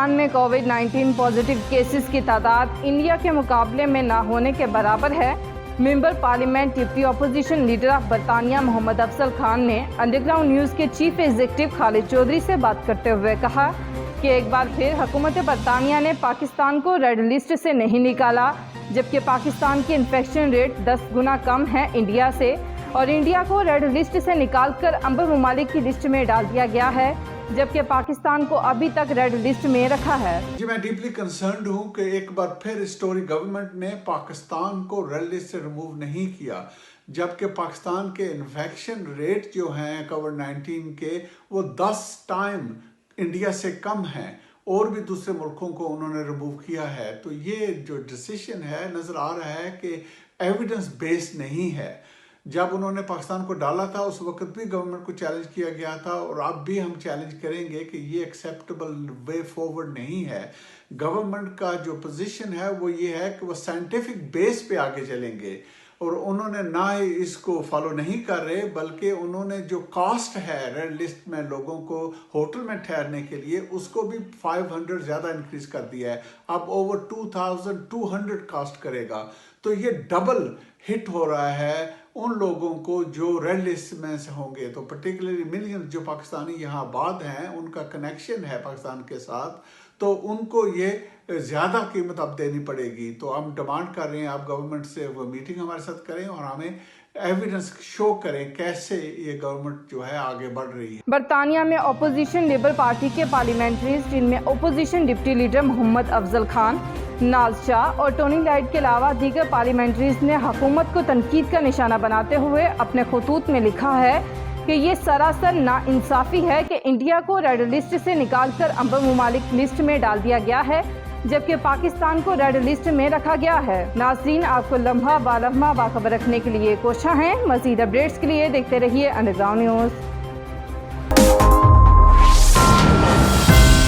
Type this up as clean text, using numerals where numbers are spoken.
पाकिस्तान में कोविड-19 positive cases की तादाद इंडिया के मुकाबले में ना होने के बराबर है। Member parliament deputy opposition leader of बरतानिया मोहम्मद अफजल खान ने अंडरग्राउंड न्यूज़ के चीफ एग्जीक्यूटिव खालिद चौधरी से बात करते हुए कहा कि एक बार फिर हुकूमत बरतानिया ने पाकिस्तान को रेड लिस्ट से नहीं निकाला, जबकि पाकिस्तान की इन्फेक्शन रेट 10 गुना कम है इंडिया से, और इंडिया को रेड लिस्ट से निकालकर अंबर ममालिक की लिस्ट में डाल दिया गया है, जबकि पाकिस्तान को अभी तक रेड लिस्ट में रखा है। जी, मैं डीपली कंसर्न्ड हूँ कि एक बार फिर टोरी गवर्नमेंट ने पाकिस्तान को रेड लिस्ट से रिमूव नहीं किया, जबकि पाकिस्तान के इन्फेक्शन रेट जो हैं कोविड-19 के वो 10 टाइम इंडिया से कम हैं, और भी दूसरे मुल्कों को उन्होंने रिमूव किया है। तो ये जो डिसीजन है नज़र आ रहा है कि एविडेंस बेस्ड नहीं है। जब उन्होंने पाकिस्तान को डाला था उस वक्त भी गवर्नमेंट को चैलेंज किया गया था, और अब भी हम चैलेंज करेंगे कि ये एक्सेप्टेबल वे फॉरवर्ड नहीं है। गवर्नमेंट का जो पोजीशन है वो ये है कि वो साइंटिफिक बेस पे आगे चलेंगे, और उन्होंने ना ही इसको फॉलो नहीं कर रहे, बल्कि उन्होंने जो कॉस्ट है रेड लिस्ट में लोगों को होटल में ठहरने के लिए उसको भी 500 ज़्यादा इंक्रीज कर दिया है। अब ओवर 2200 कॉस्ट करेगा। तो ये डबल हिट हो रहा है उन लोगों को जो रेड लिस्ट में से होंगे। तो पर्टिकुलरली मिलियन जो पाकिस्तानी यहाँ आबाद हैं, उनका कनेक्शन है पाकिस्तान के साथ, तो उनको ये ज़्यादा कीमत अब देनी पड़ेगी। तो हम डिमांड कर रहे हैं आप गवर्नमेंट से वो मीटिंग हमारे साथ करें और हमें एविडेंस शो करें कैसे ये गवर्नमेंट जो है आगे बढ़ रही है। बरतानिया में अपोजिशन लेबर पार्टी के पार्लियामेंट्रीज, जिनमें opposition deputy leader Mohammad Afzal Khan, Naz Shah और टोनी लाइट के अलावा दीगर पार्लियामेंट्रीज ने हुकूमत को तनकीद का निशाना बनाते हुए अपने खतूत में लिखा है कि ये सरासर नाइंसाफ़ी है कि इंडिया को रेड लिस्ट से निकालकर अंबर ममालिक लिस्ट में डाल दिया गया है, जबकि पाकिस्तान को रेड लिस्ट में रखा गया है। नाज़रीन, आपको लम्हा बालम्हा बाखबर रखने के लिए कोशिश हैं। मज़ीद अपडेट्स के लिए देखते रहिए अंडरग्राउंड न्यूज़।